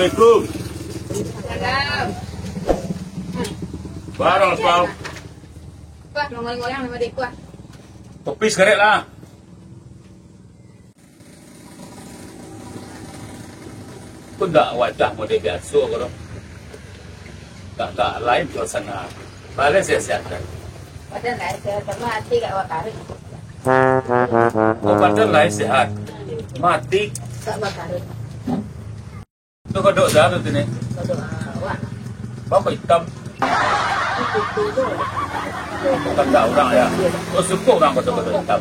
Assalamualaikum. Salam. Barang kau. Kuah, ngoreng-ngoreng nama dia kuah. Kopi sekarang lah. Kau tak wajah model biasa kau. Tak lain suasana. Balik sihat-sihat. Padahal lah, saya sama hati kat Wakarik. Kau padahal lain sehat. Mati. Kat Wakarik. Tu kau duduk dah tu ni. Kalau awak. Bapa hitam. Itu tu. Bukan tak orang ya. Kau suka orang betul-betul hitam.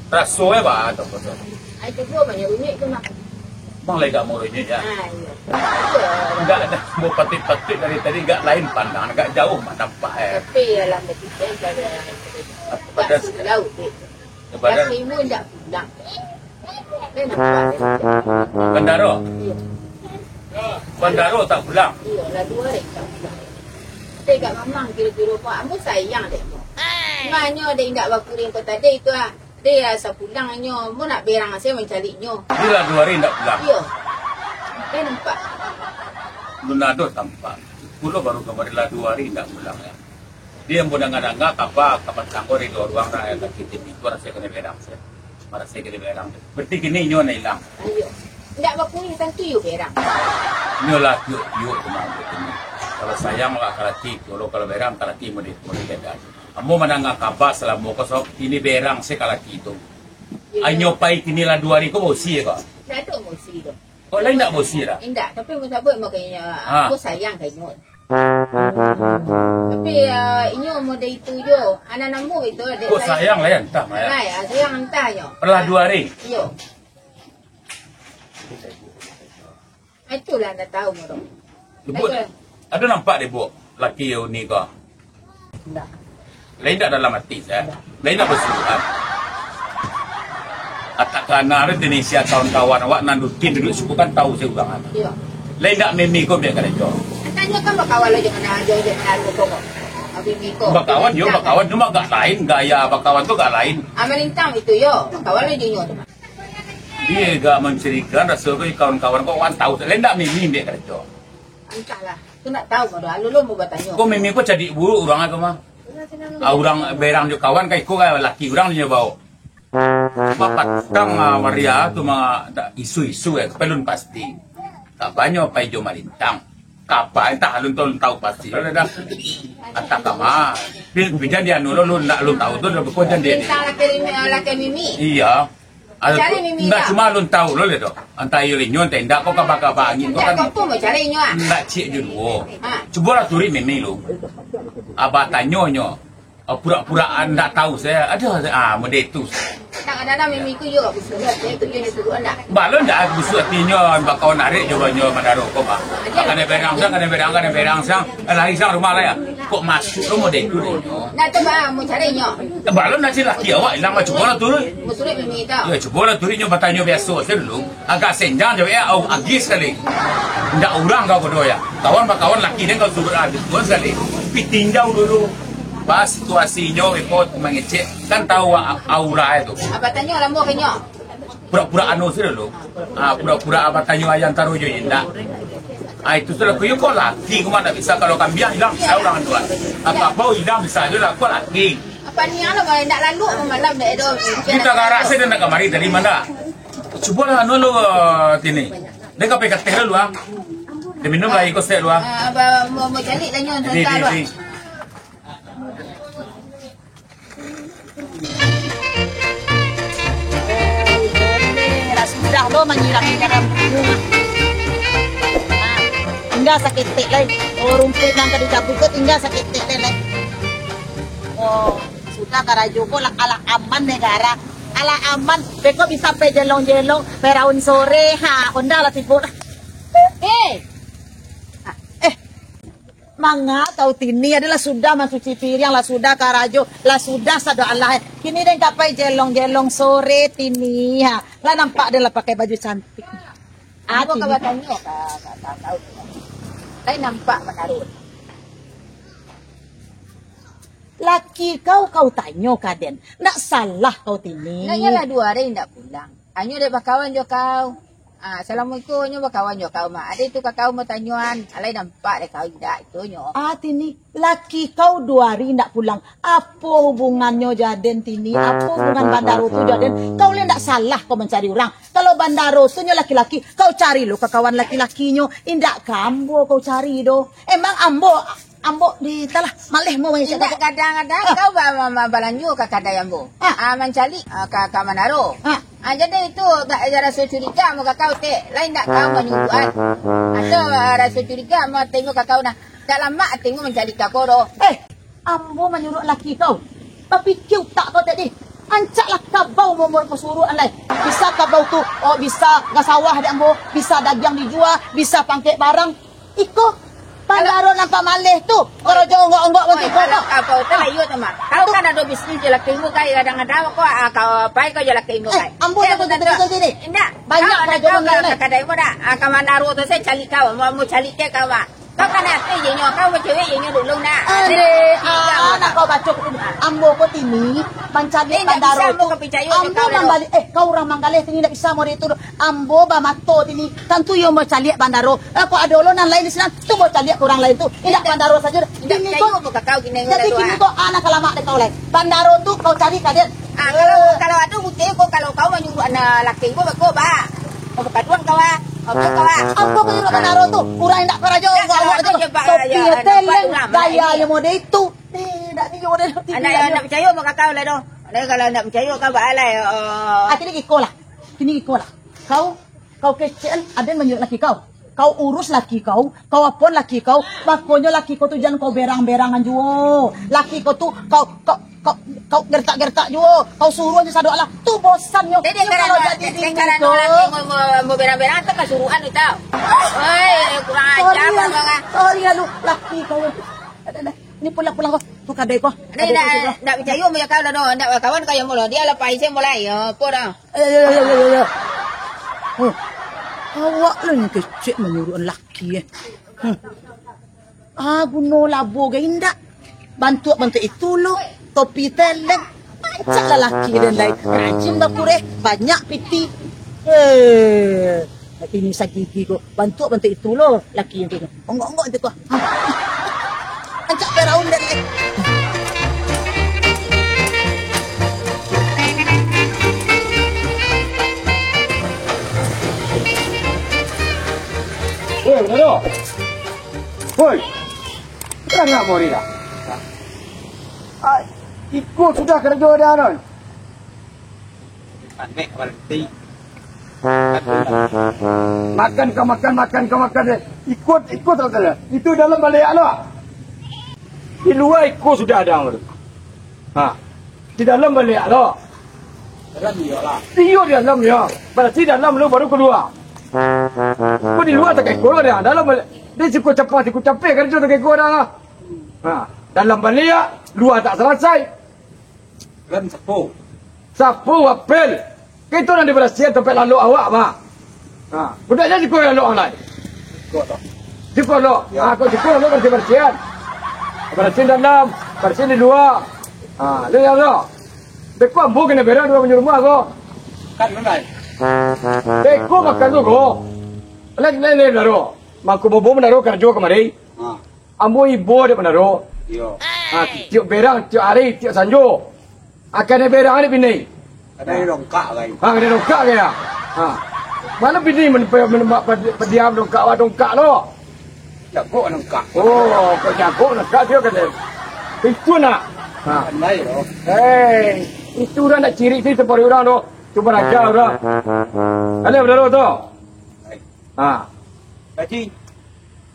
Rasa apa tu betul. Saya cuba banyak unik tu nak. Bang lagi tak mau ini ya. Ya. Enggak ada. Mau patik-patik dari tadi enggak lain pandang. Enggak jauh mak nampak Tapi dalam betul pada Pada laut tu. Kepada Yang ibu tak pulang. Saya nampak dia. Bandaro. Ya. Bandaro tak pulang. Ya, dah 2 hari tak pulang. Saya kat mamang kira-kira Pak Amu sayang dia. Maknanya dia tidak bakuring kau tadi tu lah. Dia rasa pulangnya. Mu nak berang saya mencarinya. Dia dah 2 hari tak pulang. Ya. Saya nampak. Lunado tampak. Pulau baru kemarin lah 2 hari tak pulang ya. Dia pun dengar-dengar kapan sangkor itu ruang dah yang kita itu rasa kena berang saya. Marah saya kena berang. Berarti kini nyo na hilang. Ayo. Tidak bakuring tentu you berang. Nyo lah yuk kemana ini. Kalau sayang lah kalau berang kalaki mau beda. Amo mendengar kabar selama kau ini berang saya kalaki itu. Anyo pai kini lah 2 hari kau bosi ya kau. Tidak ada emosi tu. Kau lain tak bosi lah. Tidak. Tapi mu sabut mau kayaknya. Aku sayang kayaknya. Tapi ini model itu je. Anak namu itu. Kau sayang lah ya entah Maya. Sayang entah je. Perlah 2 hari. Ya. Itulah anda tahu moro. Ibu, ada nampak dia bu laki yang ni kau? Tidak. Lain tak dalam hati saya. Lain tak bersuruhan. Atak kerana ada Indonesia kawan-kawan awak nandutin duduk suku kan tahu saya ulang apa. Ya. Lain tak memi kau biar kena jauh. Tanya kan bakawan lo jangan aja dia kenal kau. Abi miko. Bakawan dia bakawan cuma gak lain gaya bakawan tu gak lain. Amalintang itu yo. Bakawan lo jinyo tu. Dia gak mencirikan rasa kau kawan-kawan kau wan tahu. Lain tak memi biar kena jauh. Entahlah. Tu nak tahu kau dah. Lu mau bertanya. Kau memi kau jadi buruk orang aku mah. Orang berang jo kawan kai kau kai laki orang dia bawa. Bapak tang Maria tu mah isu-isu pelun pasti. Tak banyak pai jo malintang. Kapal entah lu tahu pasti. Ada dah atak kama. Bijan dia lu tahu tu dah berkojan dia. Laki mimi. Iya. Cari mimi tak dah. cuma lu tahu lo le do. Antai yo linyon tenda kau kabak-kabak angin kau Kau kan. pun mau cari nyo ah. Nak cik dulu. Ha. Cuba lah turi mimi lu. Abah tanyonyo. Pura-puraan tak tahu saya. Ada model tu. Kadang-kadang mimi ku yo busuk. Saya tu yo ni suruh anda. Balon dah busuk hatinya bakau narik jawabnya Mandaro kau bah. Kadang berang sang. Lari sang rumah lah ya. Kok masuk lo model tu deh. Nak tu bah mau cari nyo. Balon nak laki awak hilang macam mana turun? Musuh mimi tau. Ya cuba lah turunnya bertanya biasa saya dulu. Agak senjang jawab ya au agis sekali. Ndak orang kau kedua ya. Kawan laki dia kau suruh ada dua sekali. Pitinjau dulu. Pas situasinya ikut mengecek kan tahu aura itu. Apa tanya lambo kenyo? Pura-pura anu sih dulu. Pura-pura apa tanya ayam taruh je indah. Itu sudah kuyu kau laki kau mana bisa kalau kambing hilang saya orang tua. Apa hilang bisa je lah kau laki. Apa ni anu kalau nak lalu malam dah ada. Kita garah saya nak kemari dari mana? Coba lah anu lo tini. Dia kau pekat teh lu ah. Dia minum lagi kau set lu ah. Apa mau cari tanya tentang lu. Sudah lo menyirangi dalam bunga. Tinggal sakit tik lagi. Oh rumput yang tadi cabut tinggal sakit tik lagi. Oh sudah karajo ko ala aman negara. Ala aman. Beko bisa pe jelong-jelong peraun sore ha konda lah sipur. Manga tahu tini adalah sudah mencuci piring lah sudah karajo lah sudah sada Allah kini dia kapai jelong sore tini ha lah nampak dia lah pakai baju cantik Aku kau tanya tahu saya nampak menaruh laki kau tanya kaden nak salah kau tini nak lah 2 hari tidak pulang hanya dia berkawan jo kau Assalamualaikum nyo kawan nyo kau mak. Ada tu kau mau tanyuan. Alai nampak dah kau tidak itu nyo. Tini, laki kau 2 hari ndak pulang. Apa hubungannya Jaden Tini? Apa hubungan Bandaro tu Jaden? Kau lihat ndak salah kau mencari orang. Kalau Bandaro tu nyo laki-laki, kau cari lo ke kawan laki-lakinyo. Indak kambo kau cari do. Emang ambo di talah malih mau macam Tidak kadang-kadang kau balanju ke kadang ambo. Mencari ke Manaro. Jadi itu rasa curiga mau kau te lain tak kau menyuruhan. Atau rasa curiga mau tengok kau nah. Tak lama tengok mencari kau do. Ambo menyuruh laki kau. Tapi kau tak kau tadi. Ancaklah kabau mau kesuruhan lain. Bisa kabau tu, bisa ke sawah di ambo, bisa dagang dijual, bisa pangkek barang. Iko Bandaro nampak malih tu. Kalau jauh enggak mesti kau. Kau tu lah iyo tu mak. Kau kan ada bisnis je laki mu kai kadang-kadang kau pai kau je laki mu kai. Ambo dah betul sini. Enggak. Banyak kerja mana? Kadang mu dah. Kau Manaro tu saya cari kau, mau cari ke kau mak. Kau kan hati je nyo, kau cewek je nyo dulu nak. Nak kau baca ambo ko Tini mencari Bandaro tu. Ambo mambalik kau orang Manggaleh Tini tak bisa mau itu. Ambo ba mato Tini. Tentu yo mau cari Bandaro. Kau ada olonan lain di sana. Tu mau cari orang lain tu. Tidak Bandaro saja. Tini kau kau gini. Jadi kini kau anak lama dek kau lain. Bandaro tu kau cari kadet. Kalau ada bukti kalau kau menyuruh anak laki kau ba. Kau berkaduan kau Ambo ko dulu Bandaro tu. Kurang tak kerajo. Topi teleng gaya yang mode itu. Tidak ni mode. Anak percaya mau kau lah doh. Kalau nak percaya kau balai. Kini kiko lah. Kau kecil ada menyuruh laki kau. Kau urus laki kau apon laki kau. Makanya laki kau tu jangan kau berang-berangan juo. Laki kau tu kau gertak-gertak juo. Kau suruh aja sadok lah. Tu bosan yo. Jadi kalau jadi laki mau berang-berang tu kasuruhan itu. Oi, kurang ajar bang. Sorry lu laki kau. Ini pulang kau. Tu kadai kau. Ini nak percaya mau kau dah doh. Nak kawan kau yang mula. Dia lepas saya mulai. Apa dah? Ya. Awak lah yang kecil menyuruh laki Buno labo gaya indak. Bantu itu lo. Topi teleng. Caklah laki dan lain. Rajin bakure. Banyak piti. Ini sagigi ko. Bantu itu lo. Laki yang tu. Enggak itu ko. Ancak peraun dan Woi, Bandaro. Woi. Kenapa mau dah? Ikut sudah kerja dah non. Panik berhenti. Makan kau makan. Ikut saudara. Itu dalam balik lo. Di luar ikut sudah ada orang. Di dalam balik lo. Dalam dia lah. Dia di dalam ya. Berarti dalam lo baru keluar. Kau di luar tak ikut dia. Dalam balik. Dia cukup capek kerja tak ikut dah. Dalam balik luar tak selesai. Dalam Sapu apel. Kita nanti bersiap tempat lalu awak mak. Budaknya cukup lalu online. Cukup lo. Kau cukup lo bersih-bersihan. Bersih dalam, bersih di luar. Lihat lo. Dekau ambu kena berang dua punya rumah kau. Kan mana? Dekau makan tu kau. Lain Bandaro. Mak bobo Bandaro kerja kemari. Ambu ibu dia Bandaro. Yo. Tiap berang, tiap hari, tiap sanjo. Akan ada berang ni bini. Ada dongkak lagi. Ada dongkak ke ya? Mana bini pendiam dongkak lo? Jago dongkak. Oh, kau jago dongkak dia kan? Itu nak. Pandai lo. Itu dah nak ciri sih tempat orang tu. Cuba aja orang. Ada Bandaro tu.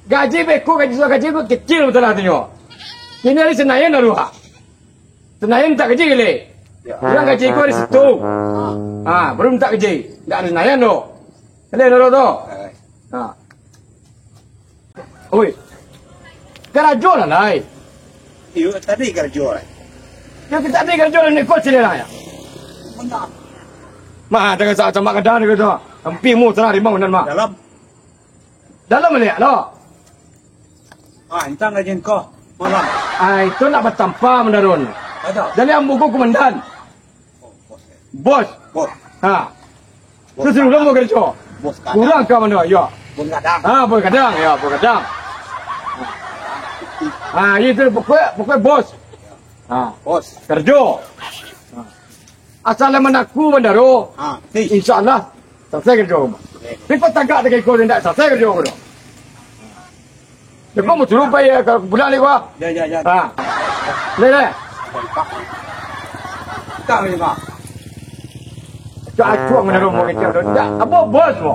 Gaji beko gaji kecil betul lah tu nyo. Ini hari Senayan dah luar. Senayan tak kecil le. Orang gaji ko di situ. Belum tak gaji. Tak ada Senayan tu. Ada Bandaro tu. Oi. Kerja lah lai. Iyo tadi kerja lah. Yang kita tadi kerja ni kau sini lah ya. Mah jangan sahaja mak kadang ni kau. Hampir mu tanah rimau nan mak. Dalam ni lo. Entang aja kau. Malam. Itu nak bertampa mendarun. Ada. Jadi ambu ko komandan. Bos. Terus lu mau kerja. bos kadang. Kurang ke mana? Ya. Bos kadang. Bos kadang. Ya, bos kadang. Itu pokok bos. Bos. Kerja. Asal menaku Mandaro. InsyaAllah selesai kerja rumah. Lepas tagak dengan ikut tidak selesai kerja rumah. Lepas mau suruh bayar ke bulan ni gua. Ya. Le. Tak ni Pak. Cak acuak Mandaro mau kerja tu. Tak, apa bos mo?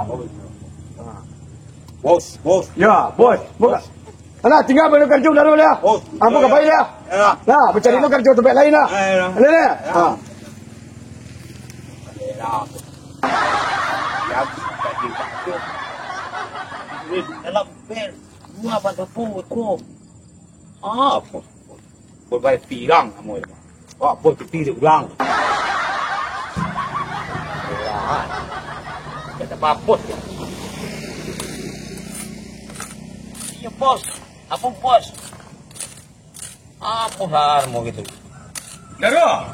Bos. Ya, bos. Alah, tinggal benda kerja Mandaro dia. Bos. Apa kau bayar dia? Ya. Nah, mencari lo kerja tempat lain lah. Le. Dalam bel bunga pada pokok. Apa? Buat bayar pirang kamu itu. Buat peti ulang. Kata paput. Iya bos. Apa bos? Apa hal mau gitu? Daro.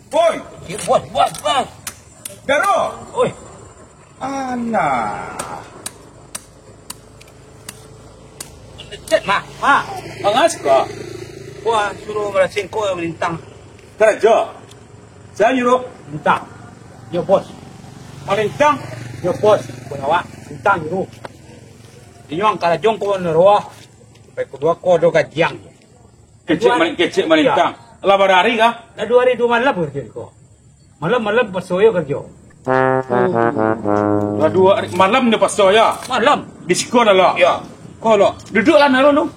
Boy, Iya bos. Daro. Oi. Anak. Cek mah. Angas ka. Wah, suruh ngerasin kau yang melintang. Kerja. Saya nyuruh. Lintang. Yo bos. Malintang. Yo bos. Bawa lintang dulu. Inyong kala jong ko neroa. Sampai kedua ko do gajiang. Kecil malintang. Labar hari kah? Na 2 hari 2 malam kerja ko. Malam pasoyo kerja. Dua hari malam ni pas ya. Malam. Di sekolah lah. Ya. Kalau duduklah naro lu.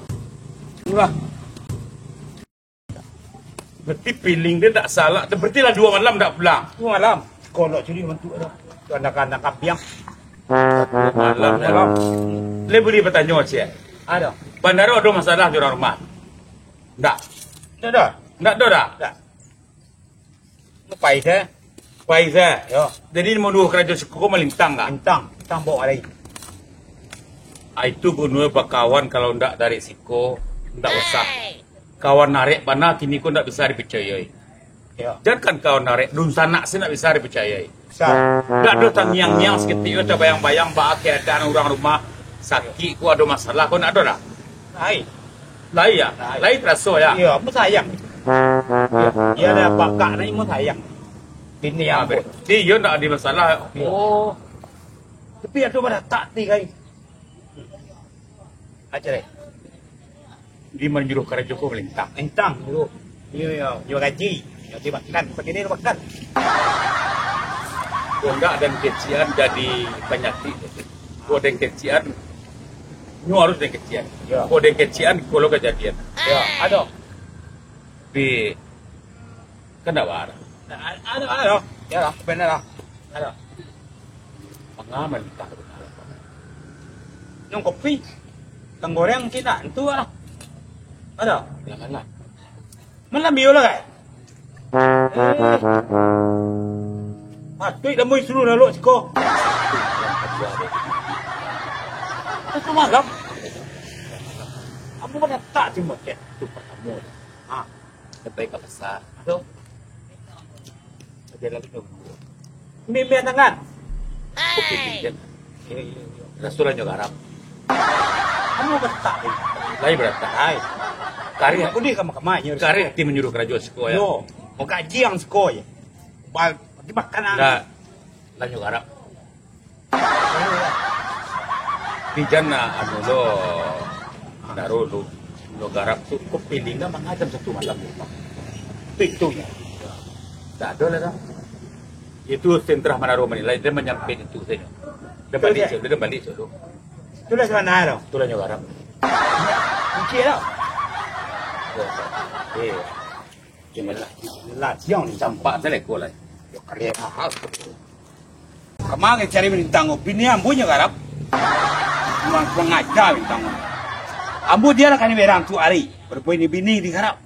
Murah. Berarti feeling dia tak salah. Berarti lah 2 malam tak pulang. 2 malam. Kolok curi mantu ada. Tu anak-anak kapiang. 2 malam dalam. Le boleh bertanya sih. Ada. Bandara ada masalah di orang rumah. Tak. Ada. Tak ada dah. Tak. Lu pai saya. Paiza. Yo. Jadi mau dua kerajaan suku melintang tak? Lintang bawa lagi. Itu gunanya kawan kalau ndak dari siko ndak usah. Kawan narik mana kini kau ndak bisa dipercayai. Ya. Jangan kawan narik dun sana sih ndak bisa dipercayai. Bisa. Ndak ada tanyang-nyang seketika ada bayang-bayang bah keadaan orang rumah sakit ku ada masalah kau ndak ada dah. Hai. Lai ya, lai terasa ya. Ya, mu sayang. Ya ada bakak ni mu sayang. Bini yang ber. Dia ndak ada masalah. Oh. Tapi ada pada tak ti kai. Aja deh. Di menjuruh kerajaan ku melintang. Entang dulu. Ya, yo gaji. Yo dimakan, begini makan. Kau ndak dan kecian jadi penyakit. Kau dan kecian Nyu harus dengan kecian. Ya. Kau dengan kecian kalau kejadian. Ya, ada. Tapi kan tak war. Ada. Ya lah, benar lah. Ada. Pengaman tak. Nung kopi. Tang goreng kita itu lah. Ada. Janganlah. Malam bio lah kai. Patut dah moi suruh lalu siko. Itu malam. Kamu pada tak cuma cek tu pertama. Sampai ke pasar. Tu. Dia lagi dong. Mimpi tangan. Kopi pinjam. Restoran juga Arab. Kamu pada tak. Lain berata. Hai. Kari Aku ni kamar-kamarnya. kari tim menyuruh kerajaan sekolah. Ya. Yo. Mau gaji yang sekolah. Bagi makanan. Nah, lain juga Arab. Di jana anu lo naruh lo garap tu kopi lingga mangajam satu malam. Itu ya. Tak ada lah dah. Itu sentra Manado Manila dia menyampai itu saja. Dia balik dulu. Tu lah sana dah. Itulah yang garap. Kunci dah. Gimana? Lah, siang ni Campak saya lekor lah. Yo karya mahal. Kemana cari bintang bini ambunya garap. Kurang pengajar bintang. Ambu dia lah kan berang tu hari. Berpoin ni bini di garap.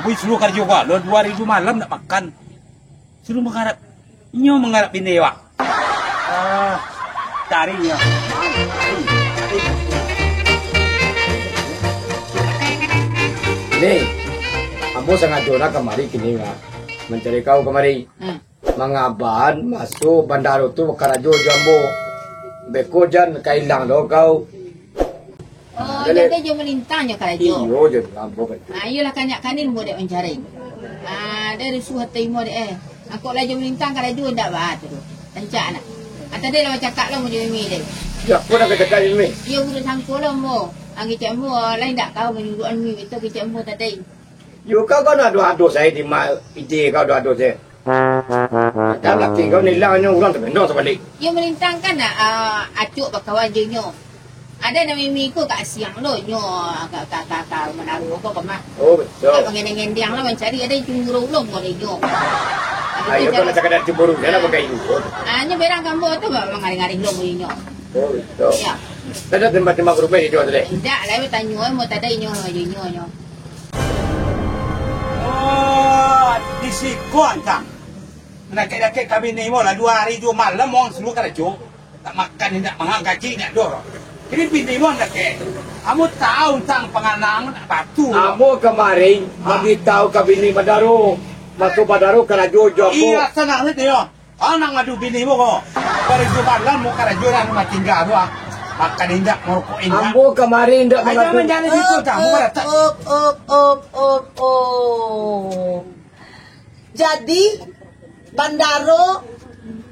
Ambu suruh kerja juga. Lo 2 hari 2 malam nak makan. Suruh mengharap. Nyo mengharap bini wak. Carinya. Ni, ambo sangat jona kemari kini nga. Mencari kau kemari. Mangaban masuk bandar tu karajo jambu. Beko jan kailang do kau. Oh, jadi dia melintangnya karajo. Iyo je lampu kan. Iyalah kanyak kanin mo dek mencari. Dari suhat timo dek Aku lagi melintang karajo ndak ba tu. Tancak nak. Tadi lah cakap lah mo dia mi dek. Ya, kau nak cakap ni. Ia budak sangko lah mo. Ang kecik mo lain tak kau menyuruhan mi itu kecik mo tadi. You kau nak adu saya di mak ide kau adu saya. Dah laki kau ni lah orang terbentuk sebalik. Ia melintang kan nak acuk bakawan je nyo. Ada nama mi ko kat siang lo nyo kakak menaruh kau kemah. Oh betul. Tak pengen-ngendang lah mencari ada cemburu ulung mo de nyo. Ayo kau nak cakap dah cemburu saya nak pakai itu. Nya berang kambo tu mengaring-aring ulung mo nyo. Oh betul. Ya. Ada tempat-tempat rumah itu ada. Tidak lah bertanya mo tadi nyo nyo. Oh, di sikon tak. Nakik-nakik kami ni mo lah 2 hari 2 malam mo semua karajo. Tak makan tidak mangang gaji nak dorong. Ini bini mo nakik. Kamu tahu tentang penganang batu. Kamu kemarin bagi tahu ke bini Badaro. Masuk Badaro karajo jopo. Iya senang ni dia. Anak ngadu bini mo ko. Hari 2 malam mo karajo na matinggal doang. Makan indak merokok indak. Ambo kemarin ndak Ada mengadu. menjadi situ kamu tak. Jadi Bandaro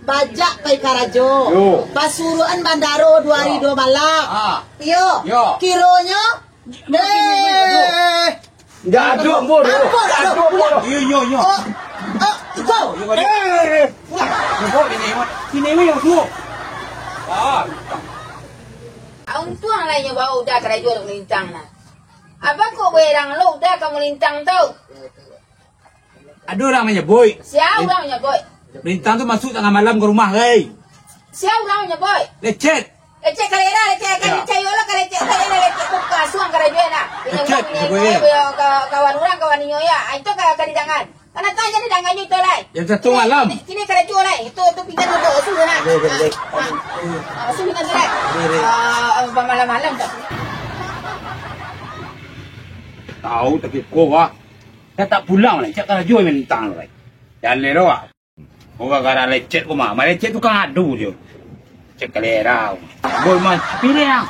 bajak kai karajo. Yo. Pasuruan Bandaro 2 hari 2 malam. Yo. Kironya Ndak ada ambo. Yo. Go. Yo ko. Yo bini mo. Bini mo yung tu. Ang tuang lah nyo bau dah karajo nak melintang na. Apa kau berang lo dah kamu melintang tau? Ada orang menyebut. Siapa orang boy? Perintah tu masuk tengah malam ke rumah, hey. Siapa orang boy? Lecet. Lecek kalera, lecek yola lecek kalera lecek buka suang karajo na. Kawan orang kawan nyo ya. Itu kadidangan. Karena tanya ni dangan nyo itu lah. Yang satu malam. Kini karajo lah. Itu pinggan dulu sudah na. Sudah na. Malam-malam tak. Tahu tak kau wah. Saya tak pulang lah. Cak karajo yang mentang lah. Jangan lero ah. Orang gara lecet ko mah. Lecet tu kan adu je. Cek kalera. Boy man, pilih.